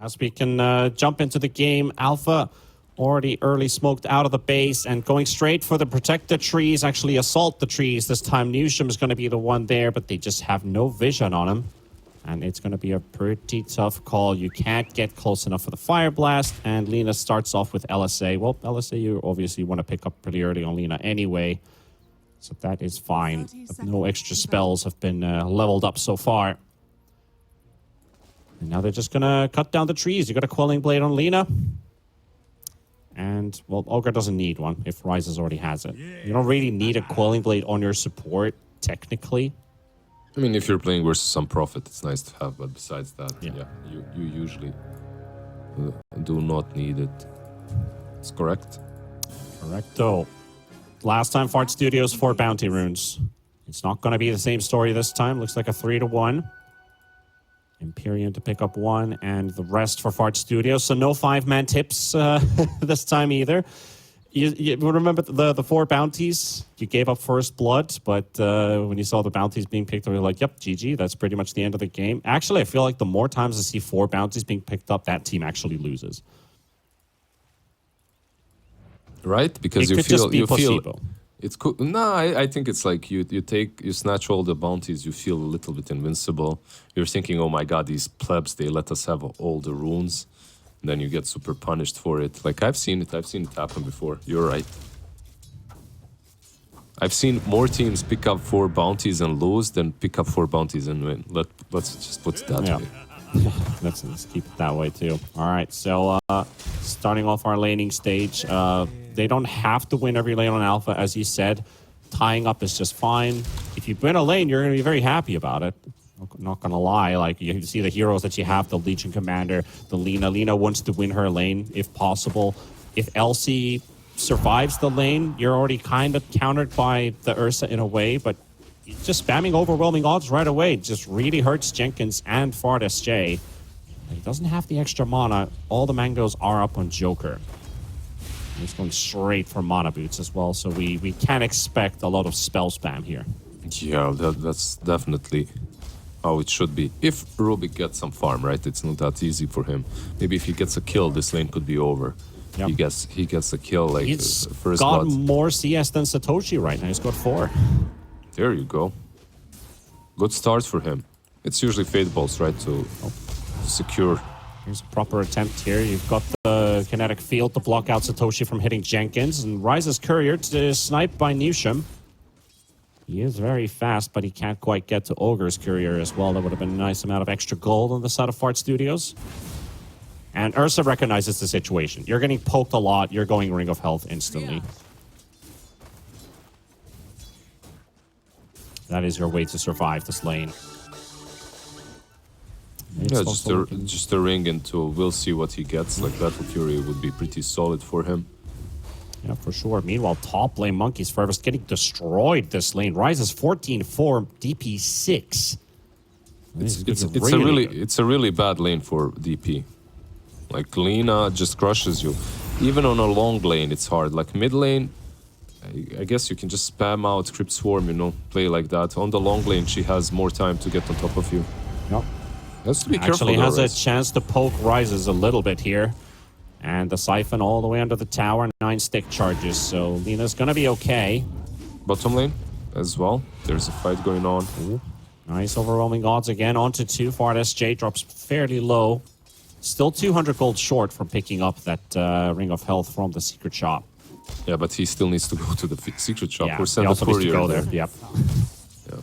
as we can jump into the game. Alpha already early smoked out of the base and going straight for the protect the trees, actually assault the trees. This time Newsham is going to be the one there, but they just have no vision on him. And it's going to be a pretty tough call. You can't get close enough for the Fire Blast, and Lina starts off with LSA. Well, LSA you obviously want to pick up pretty early on Lina anyway, so that is fine. But no extra spells have been leveled up so far. And now they're just going to cut down the trees. You got a Quelling Blade on Lina. And, well, Ogre doesn't need one if Rises already has it. You don't really need a Quelling Blade on your support, technically. I mean, if you're playing versus some Prophet, it's nice to have, but besides that, yeah you usually do not need it. It's correct? Correcto. Last time, Fart Studios, 4 bounty runes. It's not going to be the same story this time. Looks like a 3-1. Empyrean to pick up 1, and the rest for Fart Studios. So no 5-man tips this time either. You remember the 4 bounties? You gave up first blood, but when you saw the bounties being picked up, you're like, yep, GG, that's pretty much the end of the game. Actually, I feel like the more times I see 4 bounties being picked up, that team actually loses. Right? Because you feel it's cool. No, I think it's like you snatch all the bounties, you feel a little bit invincible. You're thinking, oh my god, these plebs, they let us have all the runes. Then you get super punished for it. Like, I've seen it happen before. You're right. I've seen more teams pick up 4 bounties and lose than pick up 4 bounties and win. Let's just put it that way. Let's keep it that way too. All right, so starting off our laning stage, they don't have to win every lane on Alpha, as you said. Tying up is just fine. If you win a lane, you're going to be very happy about it. Not gonna lie, like you see the heroes that you have, the Legion Commander, the Lina. Lina wants to win her lane if possible. If Elsie survives the lane, you're already kind of countered by the Ursa in a way, but just spamming overwhelming odds right away just really hurts Jenkins and Fart SJ. He doesn't have the extra mana. All the mangoes are up on Joker. He's going straight for mana boots as well, so we can expect a lot of spell spam here. Yeah, that's definitely how it should be. If Rubik gets some farm, right? It's not that easy for him. Maybe if he gets a kill, this lane could be over. Yep. He gets a kill, like he's first got blood. more CS than Satoshi right now. He's got 4. There you go. Good start for him. It's usually Fade Balls, right, to secure. Here's a proper attempt here. You've got the kinetic field to block out Satoshi from hitting Jenkins, and Rise's Courier to snipe by Newsham. He is very fast, but he can't quite get to Ogre's Courier as well. That would have been a nice amount of extra gold on the side of Fart Studios. And Ursa recognizes the situation. You're getting poked a lot. You're going Ring of Health instantly. That is your way to survive this lane. Yeah, just a ring into. We'll see what he gets. Like, Battle Fury would be pretty solid for him. Yeah, for sure. Meanwhile, top lane Monkeys Forever's getting destroyed this lane. Rises 14-4, DP 6. It's a really bad lane for DP. Like, Lina just crushes you. Even on a long lane, it's hard. Like, mid lane, I guess you can just spam out Crypt Swarm, you know, play like that. On the long lane, she has more time to get on top of you. Yep. Has to be careful. Actually has a chance to poke Rises a little bit here. And the Siphon all the way under the tower, 9 stick charges, so Lina's gonna be okay. Bottom lane as well. There's a fight going on. Ooh. Nice overwhelming odds again, onto 2. Fart SJ drops fairly low. Still 200 gold short from picking up that Ring of Health from the secret shop. Yeah, but he still needs to go to the secret shop or he send a also needs to courier go there. Yep. Yeah.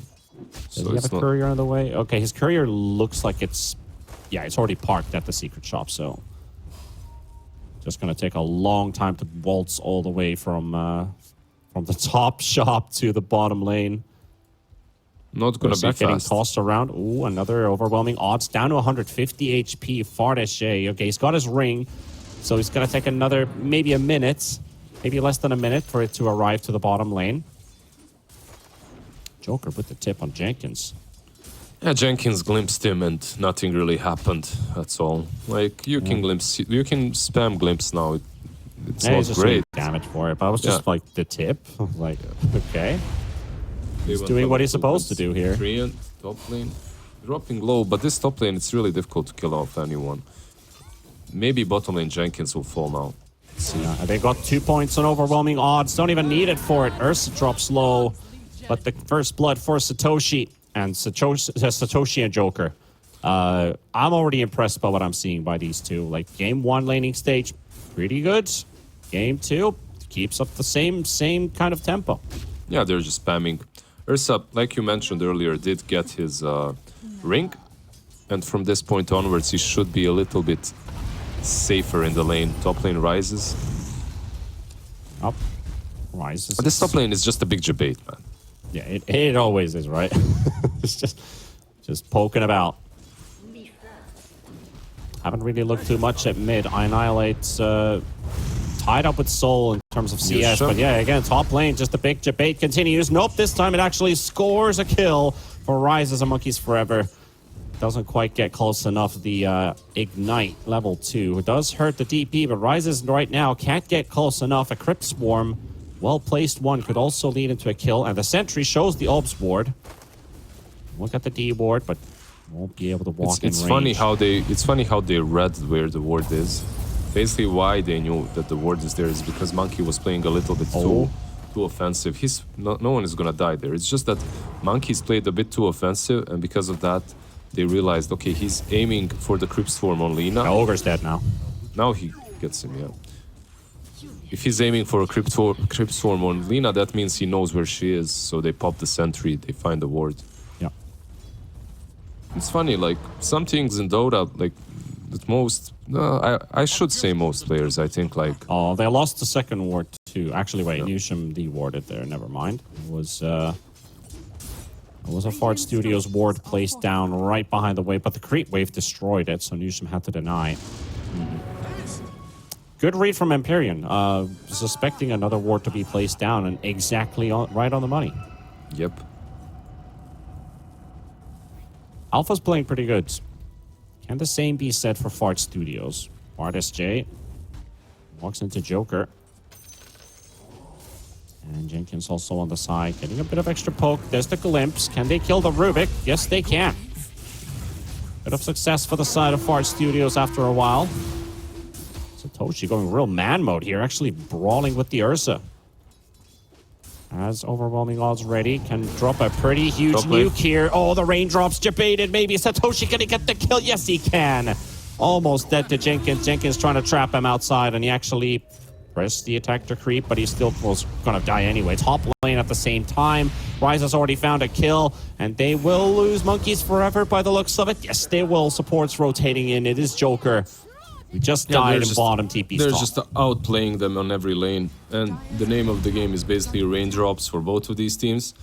Does he have a courier on the way? Okay, his courier looks like it's... Yeah, it's already parked at the secret shop, so... Just gonna take a long time to waltz all the way from the top shop to the bottom lane. Not gonna be fast. Getting tossed around. Ooh, another overwhelming odds. Down to 150 HP. Fart SJ. Okay, he's got his ring. So he's gonna take another, maybe a minute. Maybe less than a minute for it to arrive to the bottom lane. Joker with the tip on Jenkins. Yeah, Jenkins glimpsed him and nothing really happened. That's all. Like, you can glimpse, you can spam glimpse now. It's not great. Damage for it, but I was just like the tip. Like, okay. He's doing what he's supposed to do here. Top lane. Dropping low, but this top lane, it's really difficult to kill off anyone. maybe bottom lane Jenkins will fall now. See. Yeah, they got 2 points on overwhelming odds. Don't even need it for it. Ursa drops low, but the first blood for Satoshi and Satoshi and Joker. I'm already impressed by what I'm seeing by these two. Like game 1 laning stage, pretty good. Game 2 keeps up the same kind of tempo. Yeah, they're just spamming. Ursa, like you mentioned earlier, did get his ring, and from this point onwards, he should be a little bit safer in the lane. Top lane rises. Up, rises. But this top lane is just a big debate, man. Yeah, it always is, right? It's just poking about. Haven't really looked too much at mid. Annihilate's tied up with Soul in terms of CS, but yeah, again, top lane, just a big debate continues. Nope, this time it actually scores a kill for Rise as a Monkeys Forever. Doesn't quite get close enough. The Ignite level 2 it does hurt the DP, but Rises right now can't get close enough. A Crypt Swarm, well-placed one, could also lead into a kill, and the Sentry shows the Obs ward. Look at the D ward, but won't be able to walk in range. It's funny how they read where the ward is. Basically, why they knew that the ward is there is because Monkey was playing a little bit too offensive. No one is gonna die there. It's just that Monkey's played a bit too offensive, and because of that, they realized, okay, he's aiming for the Crypt Swarm on Lina. The Ogre's dead now. Now he gets him, yeah. If he's aiming for a Crypt Swarm on Lina, that means he knows where she is, so they pop the sentry, they find the ward. Yeah. It's funny, like, some things in Dota, like, that most... I should say most players, I think, like... Oh, they lost the second ward too. Actually, wait, Newsham de-warded there, never mind. It was a Fart Studios ward placed down right behind the wave, but the creep wave destroyed it, so Newsham had to deny. Good read from Empyrean, suspecting another ward to be placed down, and exactly right on the money. Yep. Alpha's playing pretty good. Can the same be said for Fart Studios? Fart SJ walks into Joker. And Jenkins also on the side, getting a bit of extra poke. There's the glimpse. Can they kill the Rubik? Yes, they can. Bit of success for the side of Fart Studios after a while. Satoshi going real man mode here, actually brawling with the Ursa. Has overwhelming odds ready, can drop a pretty huge nuke here. Oh, the raindrops debated. Maybe Satoshi gonna get the kill. Yes, he can. Almost dead to Jenkins. Jenkins trying to trap him outside, and he actually pressed the attack to creep, but he still was gonna die anyway. Top lane at the same time. Rise has already found a kill, and they will lose Monkeys Forever by the looks of it. Yes, they will. Supports rotating in. It is Joker. We just died in bottom TP's They're top. just outplaying them on every lane, and the name of the game is basically raindrops for both of these teams.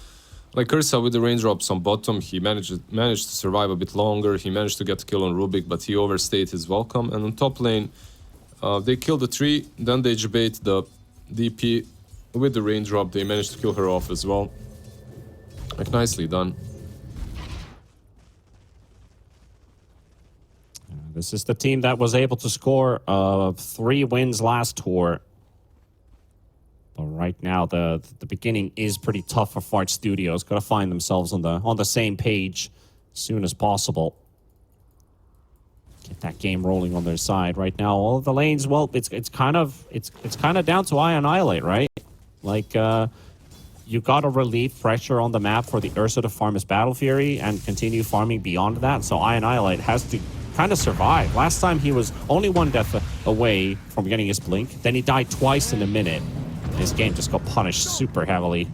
Like Ursa with the raindrops on bottom, he managed to survive a bit longer. He managed to get a kill on Rubik, but he overstayed his welcome. And on top lane, they killed the tree, then they debate the DP with the raindrop. They managed to kill her off as well. Like, nicely done. This is the team that was able to score 3 wins last tour. But right now, the beginning is pretty tough for Fart Studios. Got to find themselves on the same page as soon as possible. Get that game rolling on their side right now. All of the lanes, well, it's kind of down to Annihilate, right? Like you got to relieve pressure on the map for the Ursa to farm his Battle Fury and continue farming beyond that. So Annihilate has to kind of survive. Last time he was only 1 death away from getting his blink. Then he died twice in a minute. His game just got punished super heavily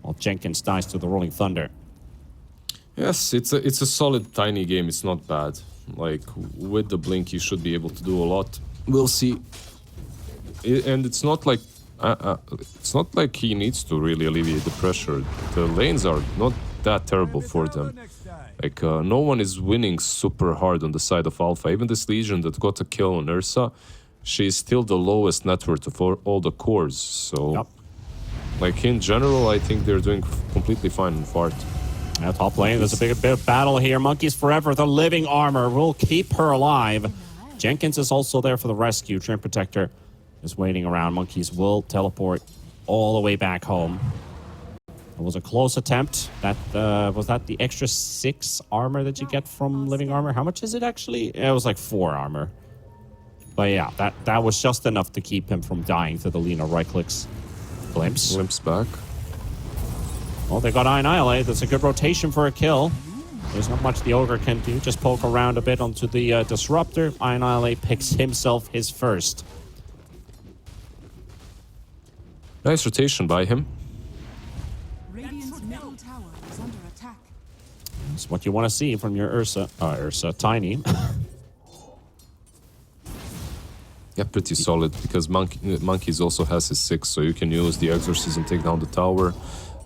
while Jenkins dies to the Rolling Thunder. Yes, it's a solid tiny game. It's not bad. Like, with the blink, you should be able to do a lot. We'll see. And it's not like he needs to really alleviate the pressure. The lanes are not that terrible for them. Like, no one is winning super hard on the side of Alpha. Even this Legion that got a kill on Ursa, she's still the lowest net worth of all the cores. So, yep. Like, in general, I think they're doing completely fine in Fart. Yeah, top lane, there's a bit of battle here. Monkeys Forever, the living armor will keep her alive. Jenkins is also there for the rescue. Trim Protector is waiting around. Monkeys will teleport all the way back home. It was a close attempt. That was that the extra 6 armor that you get from living armor? How much is it actually? It was like 4 armor. But yeah, that was just enough to keep him from dying to the Lina right clicks. Glimpse. Glimpse back. Well, they got Annihilate. That's a good rotation for a kill. There's not much the Ogre can do. Just poke around a bit onto the Disruptor. Annihilate picks himself his first. Nice rotation by him. Radiant's middle tower is under attack. That's what you want to see from your Ursa Tiny. Yeah, pretty solid, because Monkeys also has his 6, so you can use the Exorcism, take down the tower.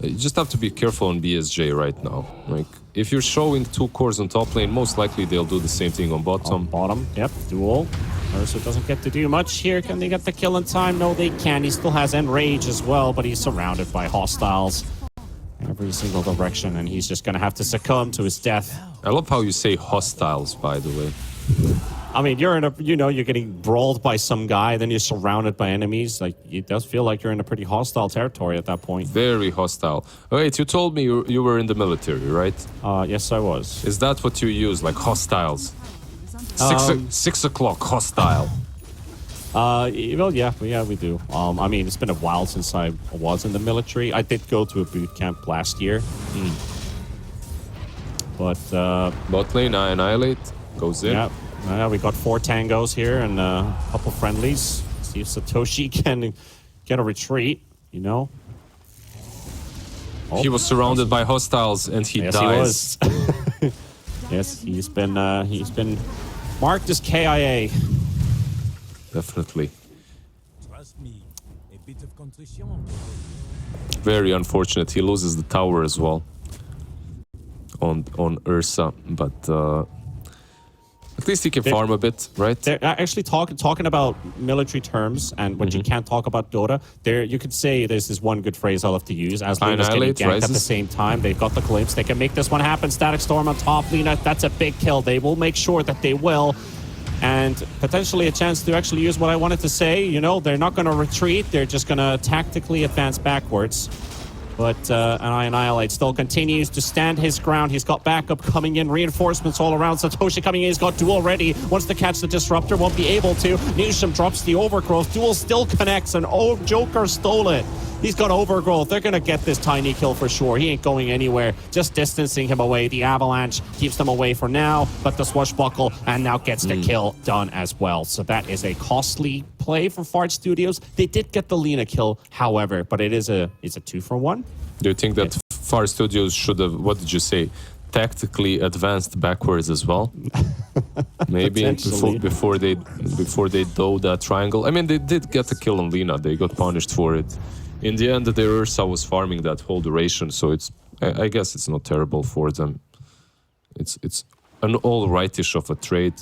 You just have to be careful on BSJ right now. Like, if you're showing 2 cores on top lane, most likely they'll do the same thing on bottom. Bottom, yep, duel. Ursa doesn't get to do much here. Can they get the kill in time? No, they can. He still has Enrage as well, but he's surrounded by hostiles every single direction, and he's just going to have to succumb to his death. I love how you say hostiles, by the way. I mean, you're in a, you're getting brawled by some guy, then you're surrounded by enemies. Like, it does feel like you're in a pretty hostile territory at that point. Very hostile. Wait, you told me you were in the military, right? Yes, I was. Is that what you use, like hostiles? 6 o'clock, hostile. Well, yeah, we do. I mean, it's been a while since I was in the military. I did go to a boot camp last year. But, Bot lane, Annihilate, goes in. Yeah, we got 4 tangos here and a couple friendlies. See if Satoshi can get a retreat, you know? He was surrounded by hostiles and he dies. He was. Yes, he's been marked as KIA. Definitely. Trust me, a bit of contrition. Very unfortunate. He loses the tower as well on Ursa, but at least he can farm a bit, right? They're actually talking about military terms and what you can't talk about Dota. There, you could say there's this one good phrase I love to use. As Lina's getting ganked at the same time, they've got the glimpse. They can make this one happen. Static Storm on top. Lina, that's a big kill. They will make sure that they will. And potentially a chance to actually use what I wanted to say. You know, they're not going to retreat. They're just going to tactically advance backwards. But Annihilate still continues to stand his ground. He's got backup coming in, reinforcements all around. Satoshi coming in, he's got duel ready. Wants to catch the Disruptor, won't be able to. Nisham drops the Overgrowth. Duel still connects, and Joker stole it. He's got Overgrowth. They're going to get this tiny kill for sure. He ain't going anywhere. Just distancing him away. The Avalanche keeps them away for now, but the Swashbuckle and now gets the kill done as well. So that is a costly play for Fart Studios. They did get the Lina kill, however, but it's a 2-for-1. Do you think that Fart Studios should have, what did you say, tactically advanced backwards as well? Maybe before they do that triangle. I mean, they did get a kill on Lina. They got punished for it. In the end, the Ursa was farming that whole duration, so I guess it's not terrible for them. It's an all-rightish of a trade.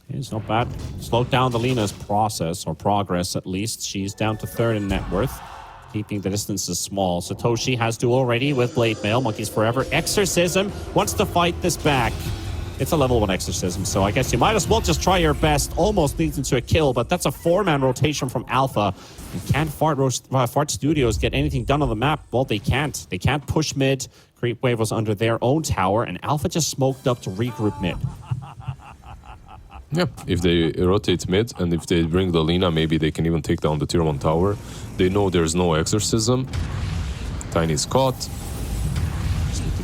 It's not bad. Slowed down the Lina's process, or progress at least. She's down to 3rd in net worth, keeping the distances small. Satoshi has duel already with Blade Mail. Monkeys Forever. Exorcism wants to fight this back. It's a level 1 Exorcism, so I guess you might as well just try your best. Almost leads into a kill, but that's a 4-man rotation from Alpha. And can Fart Studios get anything done on the map? Well, they can't. They can't push mid. Creep Wave was under their own tower, and Alpha just smoked up to regroup mid. Yeah, if they rotate mid, and if they bring the Lina, maybe they can even take down the tier 1 tower. They know there's no Exorcism. Tiny's caught.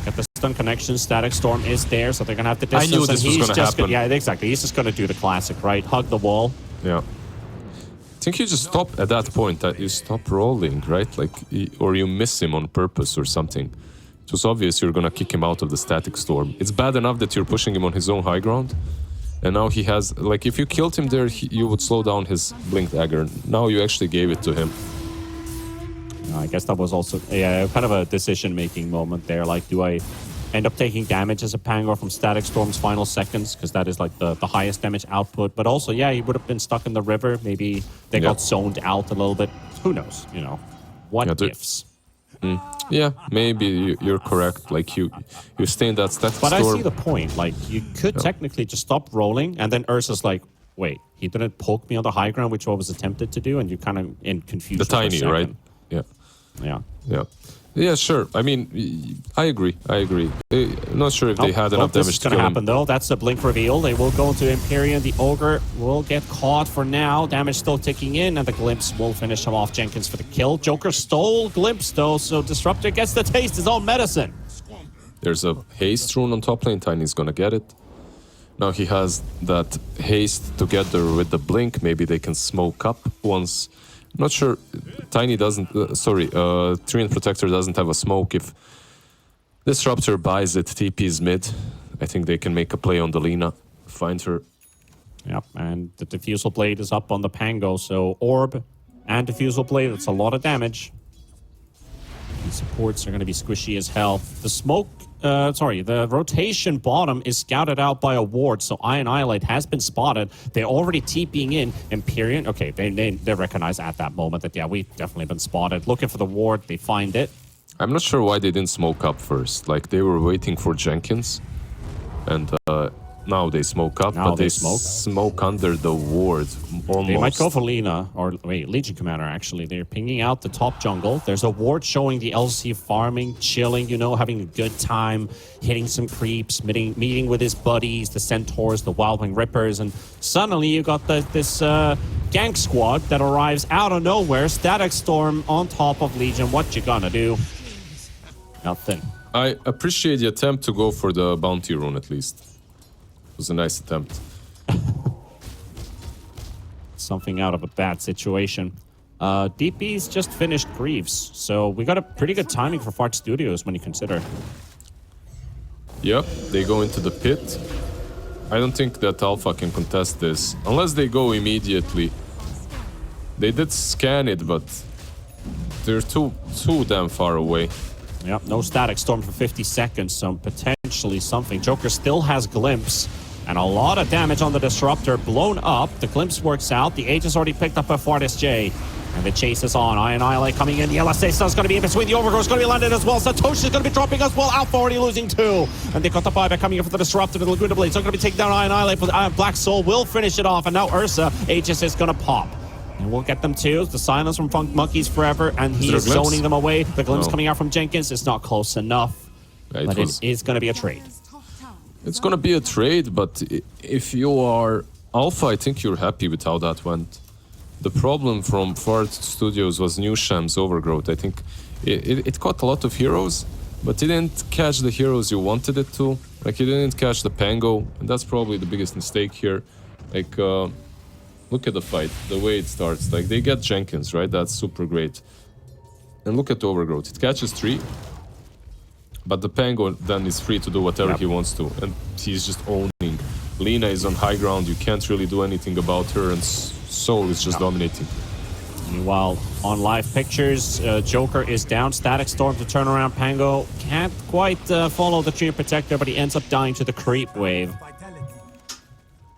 Get the stun connection. Static Storm is there, so they're gonna have to distance. I knew this was gonna happen. Yeah, exactly. He's just gonna do the classic, right? Hug the wall. Yeah. I think you just stop at that point. That you stop rolling, right? Like, or you miss him on purpose or something. It was obvious you're gonna kick him out of the Static Storm. It's bad enough that you're pushing him on his own high ground, and now he has, like, if you killed him there, you would slow down his Blink Dagger. Now you actually gave it to him. I guess that was also kind of a decision-making moment there. Like, do I end up taking damage as a Pangor from Static Storm's final seconds? Because that is like the highest damage output. But also, yeah, he would have been stuck in the river. Maybe they got zoned out a little bit. Who knows, you know? What ifs? Yeah, maybe you're correct. Like, you stay in that Static Storm. But I see the point. Like, you could technically just stop rolling, and then Ursa's like, wait, he didn't poke me on the high ground, which I was attempted to do, and you're kind of in confusion. The Tiny, right? Yeah. Yeah. Yeah. Yeah, sure. I mean, I agree. I'm not sure if they had enough this damage is to going to kill happen, him. though. That's the blink reveal. They will go into Empyrean. The Ogre will get caught for now. Damage still ticking in, and the Glimpse will finish him off. Jenkins for the kill. Joker stole Glimpse, though, so Disruptor gets to taste his own medicine. There's a haste rune on top lane. Tiny's gonna get it. Now he has that haste together with the blink. Maybe they can smoke up once. Not sure. Tiny doesn't. Treant Protector doesn't have a smoke. If Disruptor buys it, TP's mid. I think they can make a play on the Lina, find her. Yep, and the Diffusal Blade is up on the Pango, so Orb and Diffusal Blade, that's a lot of damage. The supports are going to be squishy as hell. The rotation bottom is scouted out by a ward, so Iron Islet has been spotted. They're already TPing in. Empyrean, okay, they recognize at that moment that, yeah, we've definitely been spotted. Looking for the ward, they find it. I'm not sure why they didn't smoke up first. Like, they were waiting for Jenkins, and now they smoke up, but they smoke under the ward, almost. They might go for Lina, or wait, Legion Commander, actually. They're pinging out the top jungle. There's a ward showing the LC farming, chilling, you know, having a good time, hitting some creeps, meeting with his buddies, the Centaurs, the Wildwing Rippers, and suddenly you got this gank squad that arrives out of nowhere, Static Storm on top of Legion. What you gonna do? Nothing. I appreciate the attempt to go for the bounty rune, at least. It was a nice attempt. Something out of a bad situation. DP's just finished Greaves, so we got a pretty good timing for Fart Studios when you consider. Yep, they go into the pit. I don't think that Alpha can contest this, unless they go immediately. They did scan it, but they're too damn far away. Yep, no Static Storm for 50 seconds, so potentially something. Joker still has Glimpse, and a lot of damage on the Disruptor. Blown up, the Glimpse works out. The Aegis already picked up by Fartis J, and the chase is on. Iron Islet coming in. The LSA Sun's going to be in between. The Overgrowth is going to be landed as well. Satoshi is going to be dropping as well. Alpha already losing 2. And they got the buyback coming in for the Disruptor. The Laguna Blades are going to be taking down Iron Islet, but Black Soul will finish it off, and now Ursa, Aegis is going to pop. And we'll get them too. The silence from Funk Monkeys forever, and he is zoning them away. The glimpse coming out from Jenkins is not close enough. Yeah, but it is going to be a trade. It's going to be a trade, but if you are Alpha, I think you're happy with how that went. The problem from Fart Studios was New Sham's Overgrowth. I think it caught a lot of heroes, but it didn't catch the heroes you wanted it to. Like, it didn't catch the Pango, and that's probably the biggest mistake here. Like, look at the fight, the way it starts. Like, they get Jenkins, right? That's super great. And look at the Overgrowth. It catches 3, but the Pango then is free to do whatever he wants to. And he's just owning. Lina is on high ground. You can't really do anything about her, and Soul is just dominating. Meanwhile, on live pictures, Joker is down. Static Storm to turn around. Pango can't quite follow the Treant Protector, but he ends up dying to the creep wave.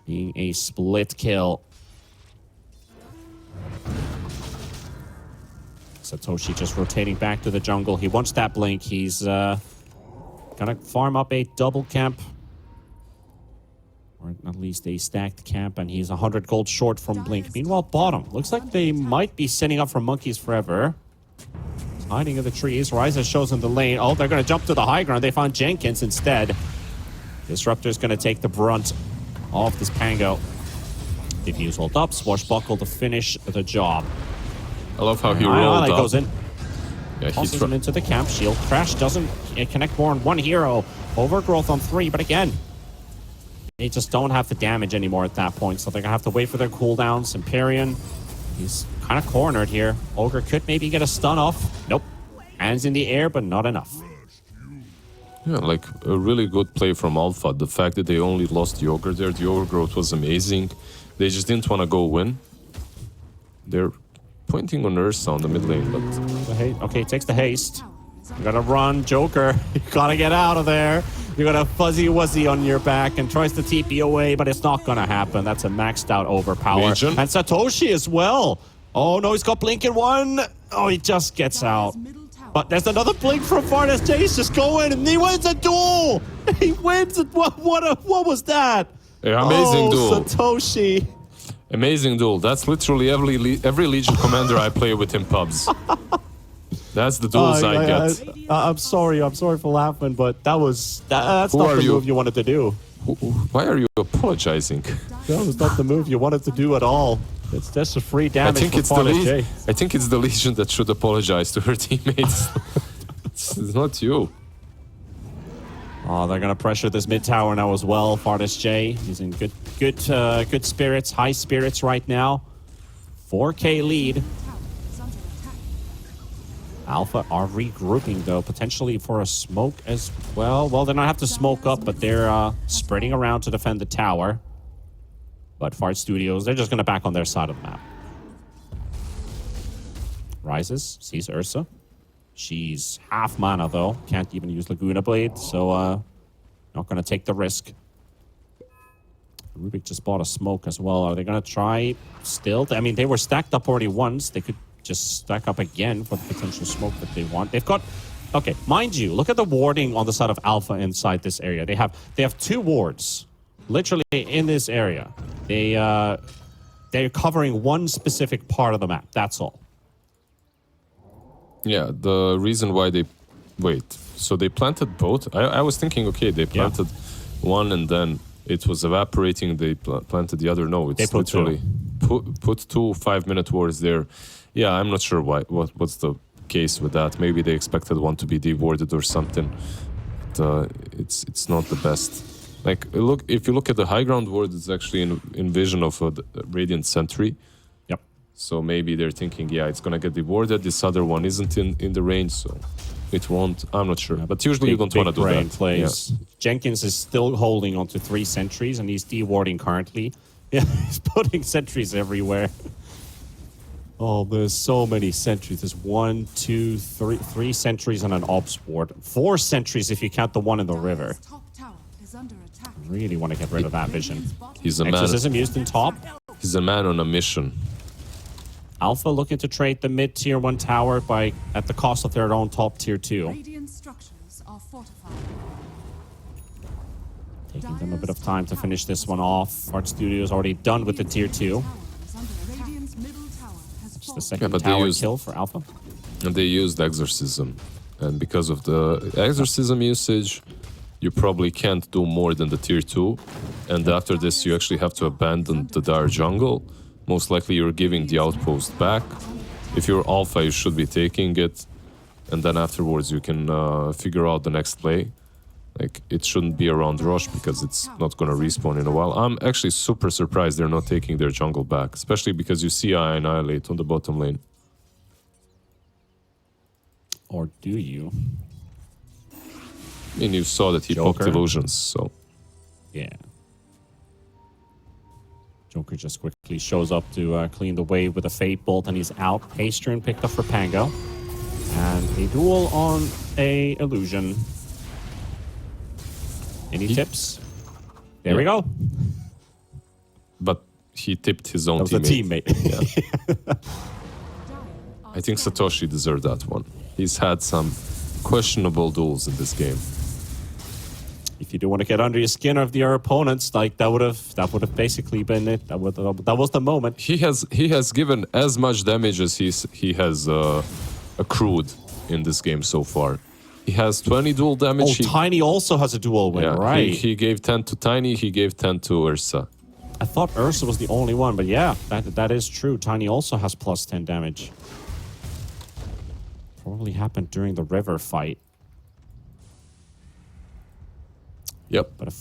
Being a split kill. Satoshi just rotating back to the jungle. He wants that blink. He's gonna farm up a double camp. Or at least a stacked camp, and he's 100 gold short from blink. Meanwhile, bottom. Looks like they might be setting up for Monkeys Forever. Hiding in the trees. Ryza shows in the lane. Oh, they're gonna jump to the high ground. They found Jenkins instead. Disruptor's gonna take the brunt of this Pango. Diffuse hold up. Swashbuckle to finish the job. I love how he rolled up. Goes in. Yeah, Tosses him into the camp. Shield crash doesn't connect more on one hero. Overgrowth on 3, but again, they just don't have the damage anymore at that point, so they're gonna have to wait for their cooldowns. Empyrean, he's kind of cornered here. Ogre could maybe get a stun off. Nope. Hands in the air, but not enough. Yeah, like a really good play from Alpha. The fact that they only lost the Ogre there, the Overgrowth was amazing. They just didn't want to go win. They're pointing on Ursa on the mid lane, but... Okay, takes the haste. You gotta run, Joker. You gotta get out of there. You got a fuzzy wuzzy on your back and tries to TP away, but it's not gonna happen. That's a maxed out overpower. Legion. And Satoshi as well. Oh no, he's got blink in 1. Oh, he just gets out. But there's another blink from Fartis J. He's just going, and he wins a duel. He wins it. What was that? Yeah, amazing duel. Satoshi. Amazing duel. That's literally every Legion commander I play with in pubs. That's the duels I get. I'm sorry for laughing, but that's not the move you wanted to do. Why are you apologizing? That was not the move you wanted to do at all. It's just a free damage I think for it's the Legion that should apologize to her teammates. It's not you. Oh, they're gonna pressure this mid tower now as well. Fartis J, he's in good spirits, high spirits right now. 4K lead. Alpha are regrouping though, potentially for a smoke as well. Well, they don't have to smoke up, but they're spreading around to defend the tower. But Fart Studios, they're just gonna back on their side of the map. Rises, sees Ursa. She's half mana though, can't even use Laguna Blade, so not gonna take the risk. Rubik just bought a smoke as well. Are they gonna try still? I mean, they were stacked up already once. They could just stack up again for the potential smoke that they want. They've got, okay, mind you, look at the warding on the side of Alpha inside this area. They have 2 wards, literally in this area. They're covering one specific part of the map. That's all. Yeah, the reason why they so they planted both. I was thinking, okay, they planted one and then it was evaporating. They planted the other. No, it's literally put 2 5-minute wards there. Yeah, I'm not sure what's the case with that. Maybe they expected one to be dewarded or something. But, it's not the best. Like, look, if you look at the high ground ward, it's actually in vision of a Radiant Sentry. Yep. So maybe they're thinking, yeah, it's gonna get dewarded. This other one isn't in the range, so it won't. I'm not sure. But usually you don't want to do that. Plays. Yeah. Jenkins is still holding onto 3 sentries, and he's dewarding currently. Yeah, he's putting sentries everywhere. Oh, there's so many sentries. There's 1, 2, 3 sentries on an ops board. 4 sentries if you count the one in the river. Really want to get rid of that vision. He's a Exorcism used in top. He's a man on a mission. Alpha looking to trade the mid tier 1 tower at the cost of their own top tier 2. Radiant structures are fortified. Taking them a bit of time to finish this one off. Art Studios already done with the tier 2. It's the second tower kill for Alpha. And they used Exorcism. And because of the Exorcism usage, you probably can't do more than the tier 2. And after this, you actually have to abandon the Dire Jungle. Most likely you're giving the outpost back. If you're Alpha, you should be taking it. And then afterwards, you can figure out the next play. Like, it shouldn't be around Rush because it's not going to respawn in a while. I'm actually super surprised they're not taking their jungle back, especially because you see I Annihilate on the bottom lane. Or do you? I mean, you saw that he popped illusions, so... Yeah. Joker just quickly shows up to clean the way with a Fate Bolt, and he's out. Haste turn picked up for Pango. And a duel on a illusion. Any tips? There we go. But he tipped his own teammate. That was a teammate. Yeah. I think Satoshi deserved that one. He's had some questionable duels in this game. If you do want to get under your skin of your opponents, like that would have basically been it. That was the moment. He has given as much damage as he has accrued in this game so far. He has 20 dual damage. Tiny also has a dual win, right? He gave 10 to Tiny, he gave 10 to Ursa. I thought Ursa was the only one, but yeah, that is true. Tiny also has plus 10 damage. Probably happened during the river fight. Yep. But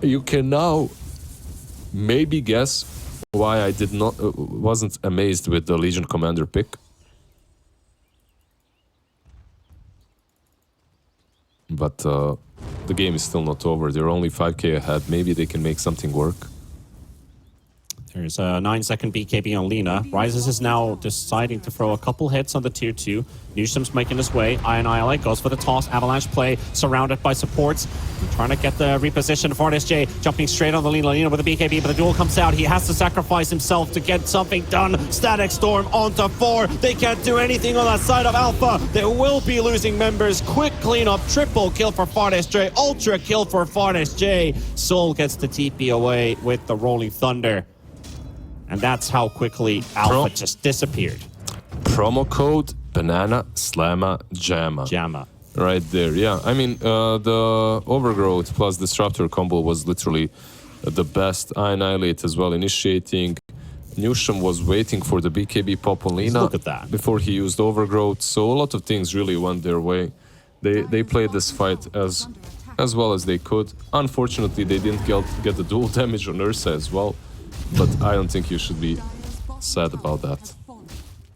you can now maybe guess why I wasn't amazed with the Legion Commander pick. But the game is still not over. They're only 5k ahead. Maybe they can make something work. There's a 9-second BKB on Lina. Rises is now deciding to throw a couple hits on the tier 2. Newsom's making his way. Annihilate goes for the toss. Avalanche play, surrounded by supports. And trying to get the reposition for SJ. Jumping straight on the Lina. Lina with the BKB, but the duel comes out. He has to sacrifice himself to get something done. Static Storm onto 4. They can't do anything on that side of Alpha. They will be losing members. Quick cleanup. Triple kill for FartSJ. Ultra kill for FartSJ. Soul gets the TP away with the Rolling And that's how quickly Alpha just disappeared. Promo code banana, slamma, jamma. Jamma. Right there, yeah. I mean, the Overgrowth plus Disruptor combo was literally the best. I Annihilate as well, initiating. Newsham was waiting for the BKB pop on Lina Look at that. before he used Overgrowth, so a lot of things really went their way. They played this fight as well as they could. Unfortunately, they didn't get the dual damage on Ursa as well, but I don't think you should be sad about that.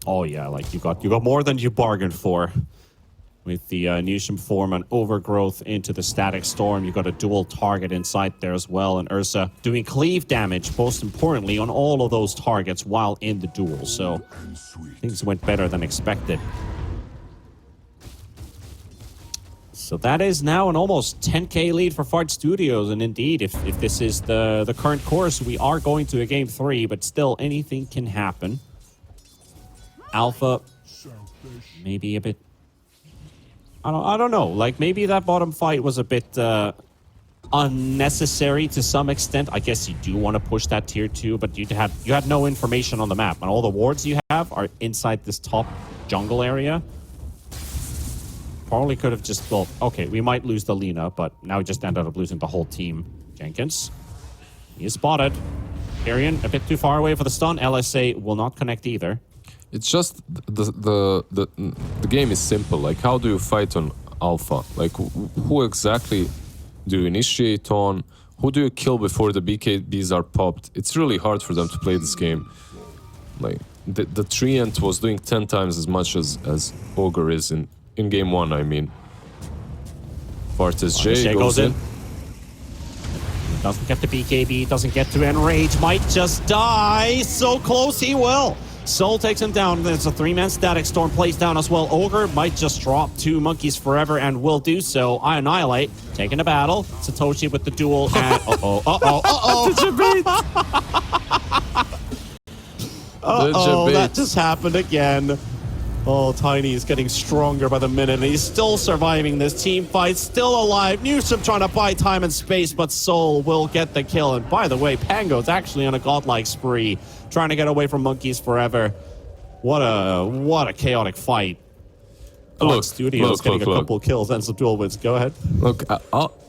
Oh yeah, like you got more than you bargained for. With the Newsham form and Overgrowth into the Static Storm, you got a dual target inside there as well, and Ursa doing cleave damage, most importantly, on all of those targets while in the duel. So things went better than expected. So that is now an almost 10k lead for Fart Studios, and indeed, if this is the current course, we are going to a game 3, but still anything can happen. Alpha, maybe a bit. I don't know. Like, maybe that bottom fight was a bit unnecessary to some extent. I guess you do want to push that tier 2, but you had no information on the map. And all the wards you have are inside this top jungle area. Probably could have just, well, okay, we might lose the Lina, but now we just ended up losing the whole team. Jenkins, he is spotted. Arian, a bit too far away for the stun. LSA will not connect either. It's just the game is simple. Like, how do you fight on Alpha? Like, who exactly do you initiate on? Who do you kill before the BKBs are popped? It's really hard for them to play this game. Like, the Treant was doing 10 times as much as Ogre is in game 1, I mean. Fartis J goes in. Doesn't get the BKB, doesn't get to Enrage, might just die. So close he will. Soul takes him down. There's a 3-man Static Storm plays down as well. Ogre might just drop 2 monkeys forever and will do so. I Annihilate, taking a battle. Satoshi with the duel and that just happened again. Oh, Tiny is getting stronger by the minute, and he's still surviving this team fight, still alive. Newsham trying to buy time and space, but Soul will get the kill. And by the way, Pango's actually on a godlike spree, trying to get away from monkeys forever. What a chaotic fight. Look, Studios getting a couple kills and some duel wins. Go ahead. Look,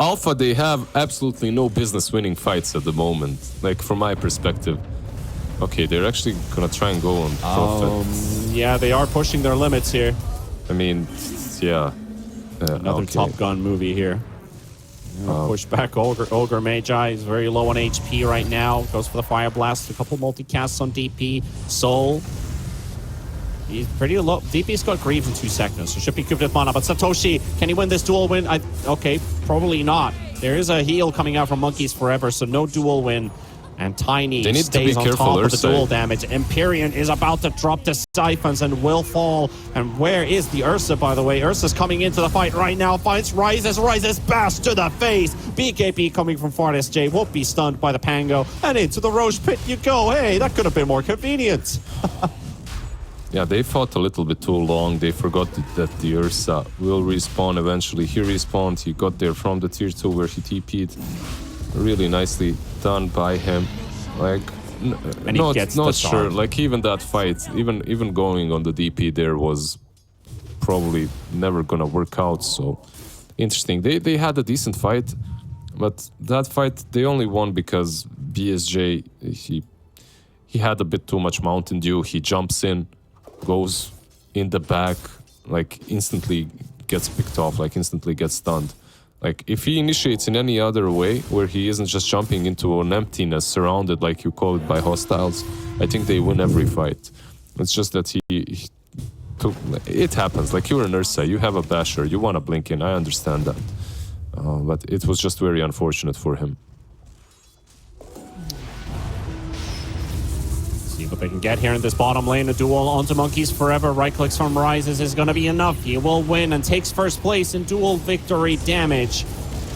Alpha, they have absolutely no business winning fights at the moment. Like, from my perspective. Okay, they're actually gonna try and go on Prophet. Yeah, they are pushing their limits here. I mean, yeah. Another okay. Top Gun movie here. Push back Ogre Magi. He's very low on HP right now. Goes for the Fire Blast. A couple multicasts on DP. Soul. He's pretty low. DP's got Greaves in 2 seconds, so should be good with mana. But Satoshi, can he win this duel win? Okay, probably not. There is a heal coming out from Monkeys Forever, so no duel win. And Tiny stays on top of the dual damage. Empyrean is about to drop the Siphons and will fall. And where is the Ursa, by the way? Ursa's coming into the fight right now. Finds Rises bash to the face. BKB coming from Fartis J won't be stunned by the Pango. And into the Roche pit you go. Hey, that could have been more convenient. Yeah, they fought a little bit too long. They forgot that the Ursa will respawn eventually. He respawned. He got there from the tier 2 where he TP'd. Really nicely done by him. Like, not sure. Like, even that fight, even going on the DP there was probably never gonna work out. So interesting. They had a decent fight, but that fight they only won because BSJ he had a bit too much Mountain Dew. He jumps in, goes in the back, like instantly gets picked off, like instantly gets stunned. Like, if he initiates in any other way, where he isn't just jumping into an emptiness surrounded, like you call it, by hostiles, I think they win every fight. It's just that he took... It happens. Like, you're an Ursa, you have a basher, you want to blink in, I understand that. But it was just very unfortunate for him. See what they can get here in this bottom lane. A duel onto Monkeys Forever. Right clicks from Rises is going to be enough. He will win and takes first place in duel victory damage.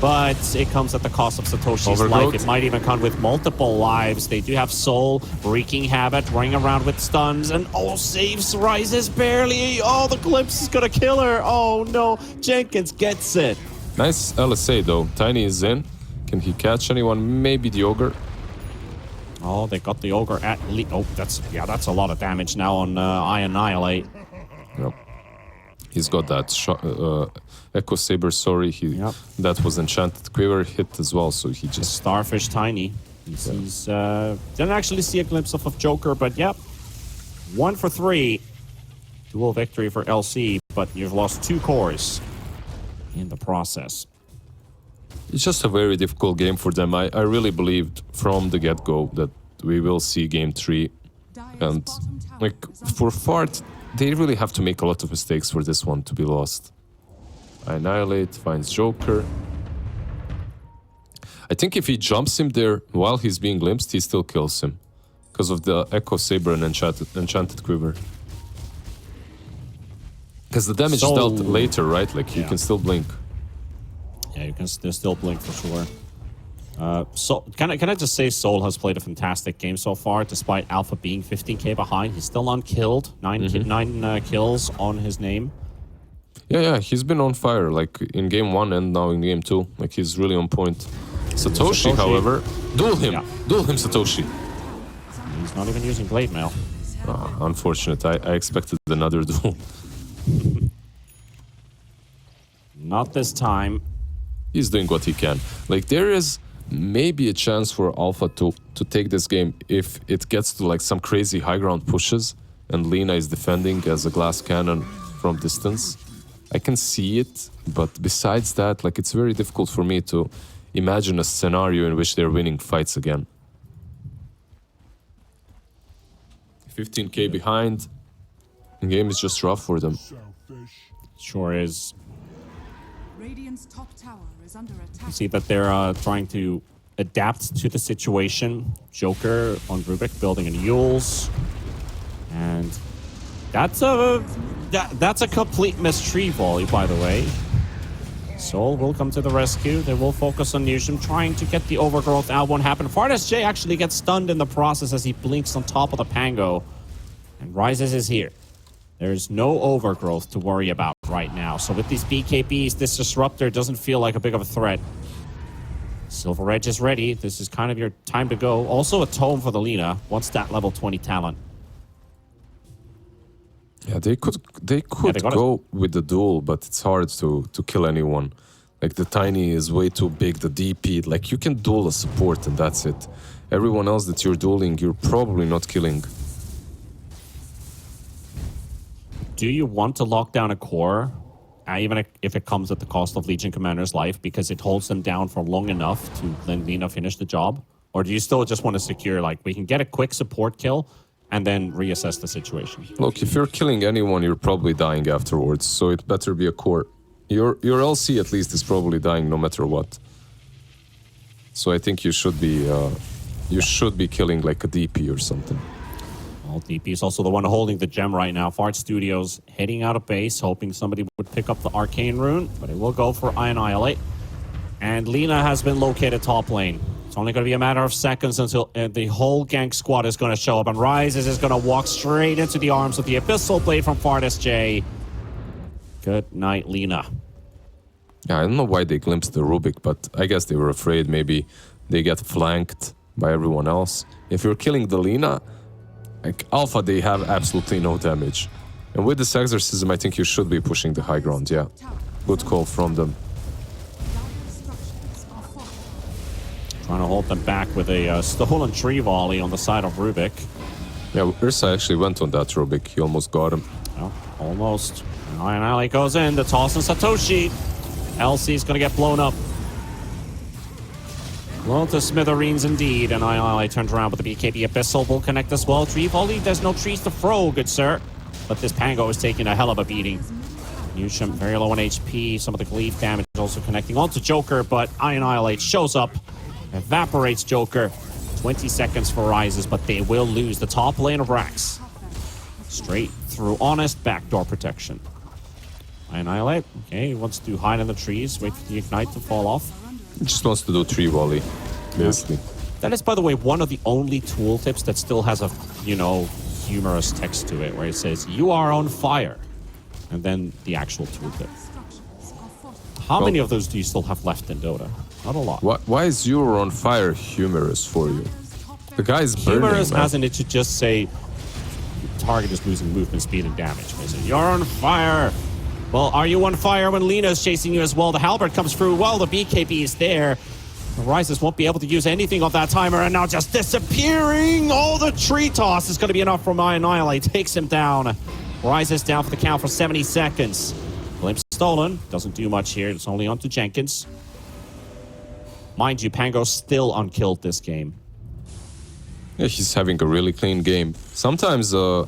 But it comes at the cost of Satoshi's life. It might even come with multiple lives. They do have Soul wreaking havoc, running around with stuns, and saves Rises barely. Oh, the glimpse is going to kill her. Oh no, Jenkins gets it. Nice LSA though. Tiny is in. Can he catch anyone? Maybe the Ogre. Oh, they got the Ogre at least. Oh, that's a lot of damage now on I Annihilate. Yep. He's got that Echo Saber, sorry. Yep. That was Enchanted Quiver hit as well, so he just... Starfish Tiny. He sees, didn't actually see a glimpse of Joker, but yep. 1 for 3. Dual victory for LC, but you've lost 2 cores in the process. It's just a very difficult game for them. I really believed from the get-go that we will see game 3. And like for Fart, they really have to make a lot of mistakes for this one to be lost. Annihilate finds Joker. I think if he jumps him there while he's being glimpsed, he still kills him. Because of the Echo Saber and Enchanted Quiver. Because the damage is dealt later, right? Like you can still blink. Yeah, you can still blink for sure. So can I just say Soul has played a fantastic game so far, despite Alpha being 15k behind. He's still unkilled. 9 kills on his name. Yeah, he's been on fire, like in game 1 and now in game 2. Like he's really on point. Satoshi, however, duel him, Satoshi. He's not even using Blade Mail. Unfortunate. I expected another duel. Not this time. He's doing what he can. Like there is maybe a chance for Alpha to take this game if it gets to like some crazy high ground pushes and Lina is defending as a glass cannon from distance. I can see it, but besides that, like it's very difficult for me to imagine a scenario in which they're winning fights again. 15k behind. The game is just rough for them. Sure is. Radiant's top tower is under attack. You see that they're trying to adapt to the situation. Joker on Rubik building in Yules. And that's a complete missed tree volley, by the way. Soul will come to the rescue. They will focus on Newsham, trying to get the overgrowth out. Won't happen. Fardas J actually gets stunned in the process as he blinks on top of the Pango. And Rises is here. There's no overgrowth to worry about right now. So with these BKBs, this Disruptor doesn't feel like a big of a threat. Silver Edge is ready. This is kind of your time to go. Also a tome for the Lina. What's that level 20 talent? Yeah, they could go with the duel, but it's hard to kill anyone. Like the Tiny is way too big, the DP, like you can duel a support and that's it. Everyone else that you're dueling, you're probably not killing. Do you want to lock down a core, even if it comes at the cost of Legion Commander's life, because it holds them down for long enough to let Lina finish the job? Or do you still just want to secure, like, we can get a quick support kill and then reassess the situation? Look, if you're killing anyone, you're probably dying afterwards, so it better be a core. Your LC at least is probably dying no matter what. So I think you should be killing like a DP or something. Well, DP is also the one holding the gem right now. Fart Studios heading out of base, hoping somebody would pick up the Arcane Rune, but it will go for Annihilate. And Lina has been located top lane. It's only going to be a matter of seconds until the whole gank squad is going to show up, and Rises is going to walk straight into the arms of the Abyssal Blade from Fardas J. Good night, Lina. Yeah, I don't know why they glimpsed the Rubik, but I guess they were afraid maybe they get flanked by everyone else. If you're killing the Lina, like Alpha, they have absolutely no damage. And with this Exorcism, I think you should be pushing the high ground, yeah. Good call from them. Trying to hold them back with a stolen tree volley on the side of Rubik. Yeah, Ursa actually went on that Rubik. He almost got him. Well, almost. Annihilate goes in. The toss on Satoshi. LC's going to get blown up. Blown to smithereens indeed. And Annihilate turns around with the BKB. Abyssal will connect as well. Tree volley. There's no trees to throw, good sir. But this Pango is taking a hell of a beating. Newsham very low on HP. Some of the Gleaf damage is also connecting onto Joker. But Annihilate shows up. Evaporates Joker. 20 seconds for Rises, but they will lose the top lane of Rax. Straight through honest backdoor protection. Annihilate. Okay, he wants to hide in the trees, wait for the Ignite to fall off. He just wants to do tree volley, basically. That is, by the way, one of the only tooltips that still has a, humorous text to it, where it says, "You are on fire." And then the actual tooltip. How many of those do you still have left in Dota? Not a lot. Why is "You're on fire" humorous for you? The guy's burning, humorous, man. as in it should just say, target is losing movement speed and damage. Basically, "You're on fire." Well, are you on fire when Lena's chasing you as well? The halberd comes through. Well, the BKB is there. The Rises won't be able to use anything of that timer, and now just disappearing. Oh, the tree toss is going to be enough for Annihilate. Takes him down. Rises down for the count for 70 seconds. Glimpse stolen. Doesn't do much here. It's only on to Jenkins. Mind you, Pango's still unkilled this game. Yeah, he's having a really clean game. Sometimes a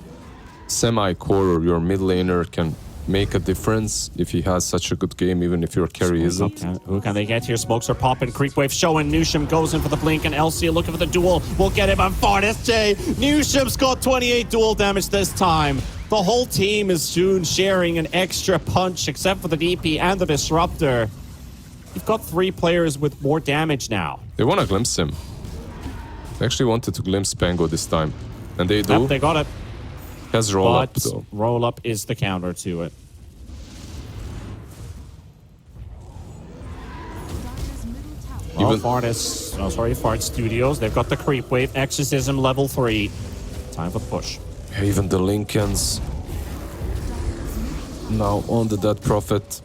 semi-core or your mid laner can make a difference if he has such a good game, even if your carry isn't. Who can they get here? Smokes are popping. Creep wave showing. Newsham goes in for the blink, and Elsie looking for the duel. We'll get him on Farnest J. Newsham's got 28 duel damage this time. The whole team is soon sharing an extra punch, except for the DP and the Disruptor. You've got 3 players with more damage now. They want to glimpse him. They actually wanted to glimpse Pango this time. And they do. Yep, they got it. Has roll But up, though. roll up is the counter to it. Well, Fart Studios, they've got the creep wave, exorcism level 3. Time for the push. Even the Lincolns now on the Dead Prophet,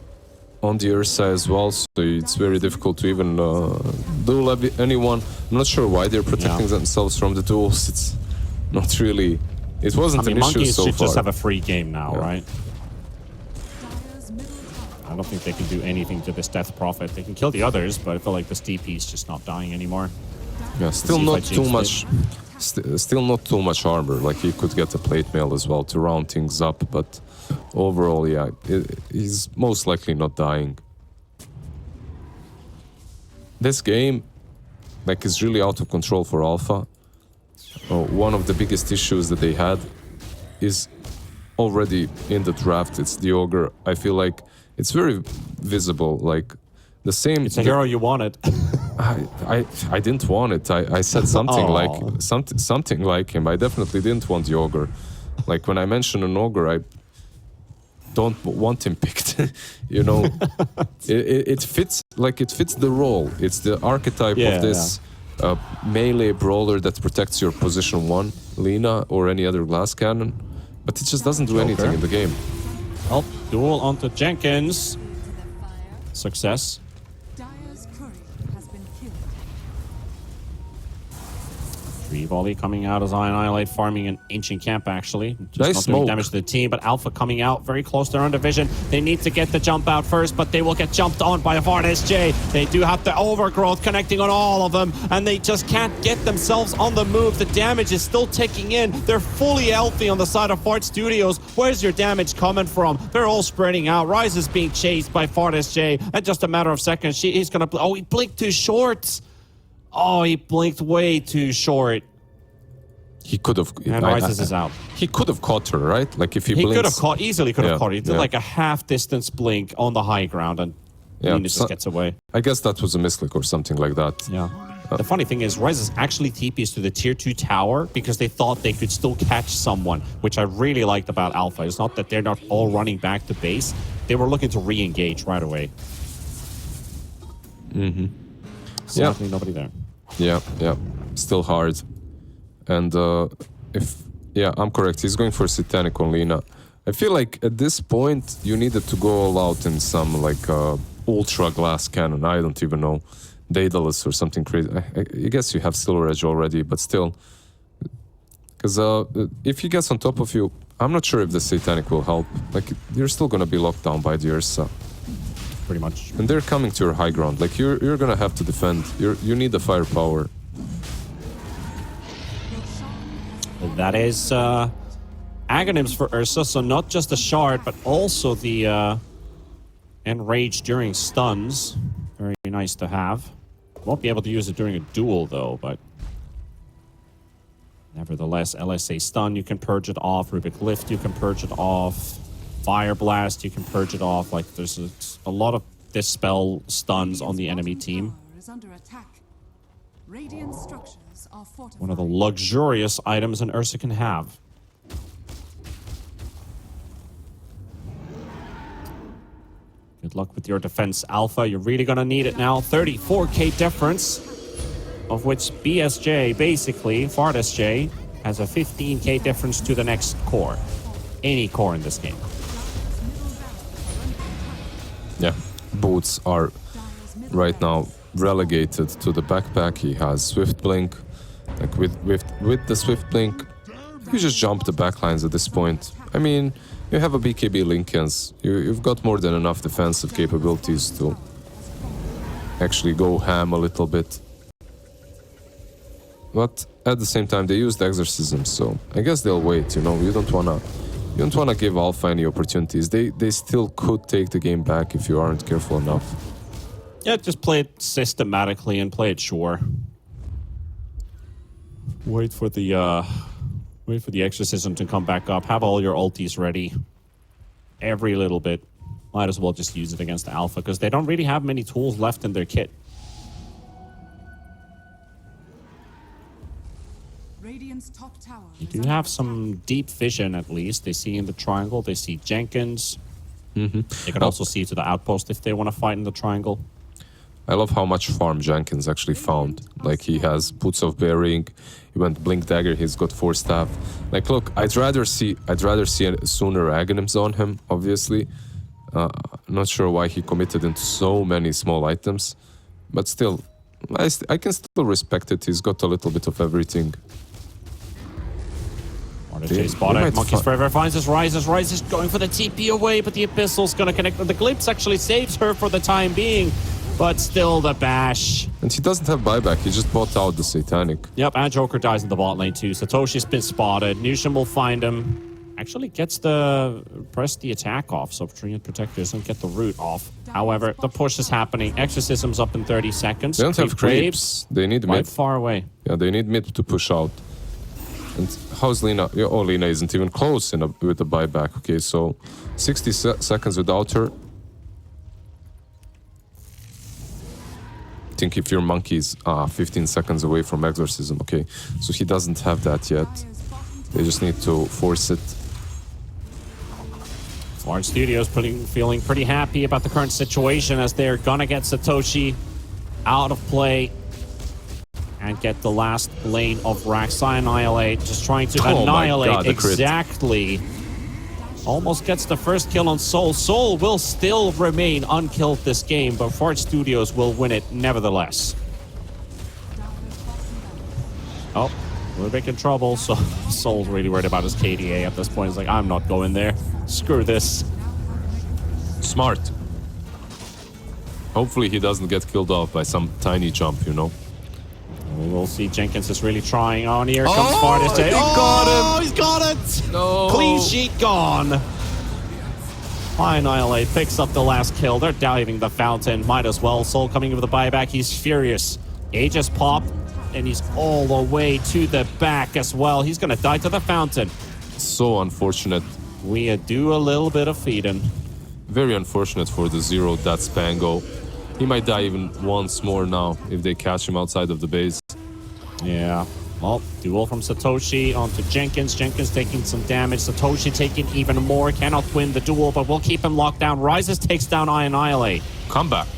on the Ursa as well, so it's very difficult to even duel anyone. I'm not sure why they're protecting themselves from the duels. It's not really... It wasn't an issue Monkeys so should far. just have a free game now, right? I don't think they can do anything to this Death Prophet. They can kill the others, but I feel like this DP is just not dying anymore. Yeah, still not too much... Still not too much armor. Like, he could get a plate mail as well to round things up, but overall, yeah, he's most likely not dying. This game, like, is really out of control for Alpha. One of the biggest issues that they had is already in the draft. It's the Ogre. I feel like it's very visible. Like, the same... It's a hero you wanted. I didn't want it. I said something like something like him. I definitely didn't want the Ogre. Like, when I mention an Ogre, I don't want him picked. You know, it fits, like, it fits the role. It's the archetype of this melee brawler that protects your position 1, Lina, or any other glass cannon. But it just doesn't do anything in the game. Oh, duel onto Jenkins. Success. Free volley coming out as Annihilate farming an ancient camp, actually. Just nice not doing smoke. damage to the team, but Alpha coming out very close to their own division. They need to get the jump out first, but they will get jumped on by a Varnes J. They do have the overgrowth connecting on all of them, and they just can't get themselves on the move. The damage is still ticking in. They're fully healthy on the side of Fart Studios. Where's your damage coming from? They're all spreading out. Rise is being chased by Farnes J. In just a matter of seconds, he's gonna... Oh, he blinked too short. Oh, he blinked way too short. He could have... And Rises is out. He could have caught her, right? Like, if he blinks... He could have caught... Easily could have caught her. He did like a half-distance blink on the high ground, and Lina just gets away. I guess that was a misclick or something like that. Yeah. The funny thing is, Rises actually TPs to the tier 2 tower because they thought they could still catch someone, which I really liked about Alpha. It's not that they're not all running back to base. They were looking to re-engage right away. Mm-hmm. Sadly, nobody there. Yeah. Still hard. And I'm correct, he's going for Satanic on Lina. I feel like at this point you needed to go all out in some like ultra glass cannon. I don't even know, Daedalus or something crazy. I guess you have Silver Edge already, but still, because if he gets on top of you, I'm not sure if the Satanic will help. Like, you're still gonna be locked down by the Ursa. Pretty much. And they're coming to your high ground. Like, you're gonna have to defend. You need the firepower. That is Aghanim's for Ursa, so not just the shard, but also the enrage during stuns. Very nice to have. Won't be able to use it during a duel, though, but nevertheless, LSA stun, you can purge it off. Rubik Lift, you can purge it off. Fire Blast, you can purge it off. Like, there's a lot of dispel stuns on the enemy team. Radiant structures are fortified. One of the luxurious items an Ursa can have. Good luck with your defense, Alpha. You're really gonna need it now. 34k difference, of which BSJ, basically, FartSJ, has a 15k difference to the next core. Any core in this game. Yeah, boots are right now relegated to the backpack. He has Swift Blink. Like with the Swift Blink, you just jump the backlines at this point. I mean, you have a BKB Linkens. You've got more than enough defensive capabilities to actually go ham a little bit. But at the same time, they used Exorcism, so I guess they'll wait. You know, you don't wanna give Alpha any opportunities. They still could take the game back if you aren't careful enough. Yeah, just play it systematically and play it sure. Wait for the exorcism to come back up. Have all your ultis ready. Every little bit. Might as well just use it against Alpha because they don't really have many tools left in their kit. Radiant's top tower. You do have some deep vision at least. They see in the triangle. They see Jenkins. They can also see to the outpost if they want to fight in the triangle. I love how much farm Jenkins actually found. Like, he has Boots of Bearing, he went Blink Dagger, he's got 4 staff. Like, look, I'd rather see sooner Aghanims on him, obviously. Not sure why he committed into so many small items. But still, I can still respect it. He's got a little bit of everything. Chase spotted. Monkeys Forever finds his Rises. Rises going for the TP away, but the Abyssal's going to connect. The Glimpse actually saves her for the time being. But still the bash. And he doesn't have buyback, he just bought out the Satanic. Yep, and Joker dies in the bot lane too. Satoshi's been spotted. Nushin will find him. Actually gets press the attack off, so Treant Protector doesn't get the root off. However, the push is happening. Exorcism's up in 30 seconds. They don't have creeps. They need quite mid. far away. Yeah, they need mid to push out. And how's Lina? Oh, Lina isn't even close with the buyback. Okay, so 60 seconds without her. I think if your monkey's 15 seconds away from Exorcism, okay, so he doesn't have that yet. They just need to force it. Large Studios feeling pretty happy about the current situation as they're gonna get Satoshi out of play and get the last lane of Rax. Annihilate, just trying to annihilate. God, exactly. Almost gets the first kill on Soul. Soul will still remain unkilled this game, but Forge Studios will win it nevertheless. Oh, we're big in trouble. So Soul's really worried about his KDA at this point. He's like, I'm not going there. Screw this. Smart. Hopefully he doesn't get killed off by some tiny jump, you know. We'll see. Jenkins is really trying on here. Comes farthest. He got him. He's got it. No. Clean sheet gone. Annihilate picks up the last kill. They're diving the fountain. Might as well. Soul coming in with a buyback. He's furious. Aegis popped, and he's all the way to the back as well. He's going to die to the fountain. So unfortunate. We do a little bit of feeding. Very unfortunate for the Zero. That's Spango. He might die even once more now if they catch him outside of the base. Yeah. Well, duel from Satoshi onto Jenkins. Jenkins taking some damage. Satoshi taking even more. Cannot win the duel, but we'll keep him locked down. Rises takes down Annihilate. Come back.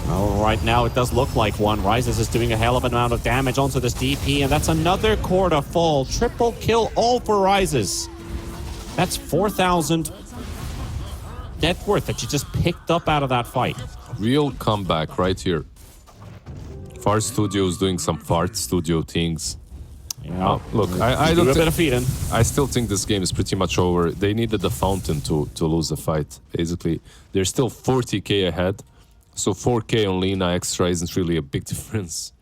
Well, right now it does look like one. Rises is doing a hell of an amount of damage onto this DP, and that's another quarter full. Triple kill all for Rises. That's 4,000 net worth that you just picked up out of that fight. Real comeback right here. Fart Studio is doing some Fart Studio things. Yeah. Look, I don't do a bit of feeding. I still think this game is pretty much over. They needed the fountain to lose the fight, basically. They're still 40k ahead. So 4k on Lina extra isn't really a big difference.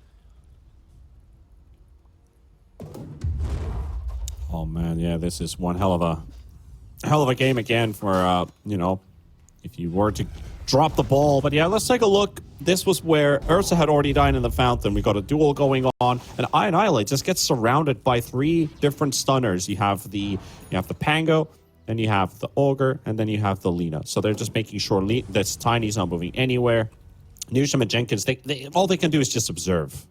Oh man, yeah, this is one hell of a game again for you know, if you were to drop the ball. But yeah, let's take a look. This was where Ursa had already died in the fountain. We got a duel going on, and Annihilate just gets surrounded by 3 different stunners. You have the Pango, then you have the Ogre, and then you have the Lina. So they're just making sure this Tiny's not moving anywhere. Newsham and Jenkins, all they can do is just observe.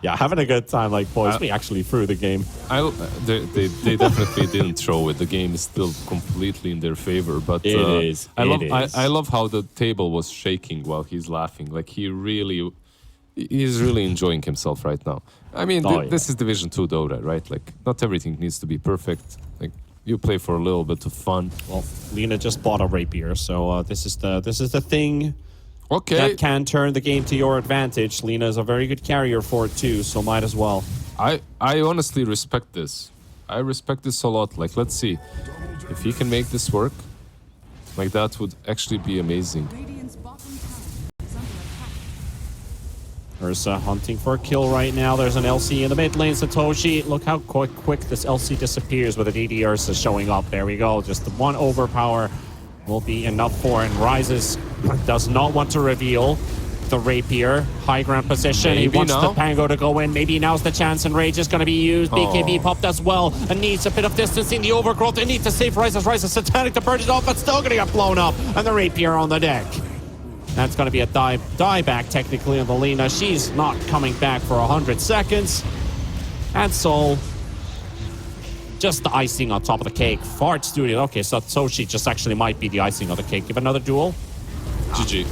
Yeah, having a good time, like, boys, we actually threw the game. They definitely didn't throw it. The game is still completely in their favor. But I love how the table was shaking while he's laughing. Like, he's really enjoying himself right now. I mean, this is Division 2 Dota, right? Like, not everything needs to be perfect. Like, You play for a little bit of fun. Well, Lina just bought a rapier, so this is the thing Okay. that can turn the game to your advantage. Lina is a very good carrier for it too, so might as well. I honestly respect this. I respect this a lot. Like, let's see. If he can make this work, like that would actually be amazing. Radiant's bottom tower is under attack. Ursa hunting for a kill right now. There's an LC in the mid lane. Satoshi, look how quick this LC disappears with an AD Ursa showing up. There we go. Just the one overpower will be enough for him. Rises does not want to reveal the rapier. High ground position. Maybe he wants now. the Pango to go in. Maybe now's the chance, and Rage is going to be used. BKB Oh. popped as well and needs a bit of distancing. The overgrowth. They need to save Rises. Rises Satanic to burn it off, but still going to get blown up. And the rapier on the deck. That's going to be a die back technically on the Lina. She's not coming back for 100 seconds. And Soul, just the icing on top of the cake. Fart Studio. Okay, so Sochi just actually might be the icing on the cake. Give another duel. GG.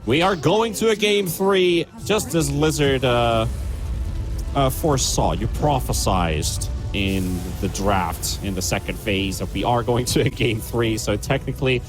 We are going to a game 3, just as Lizard foresaw. You prophesized in the draft in the second phase that we are going to a game 3. So technically,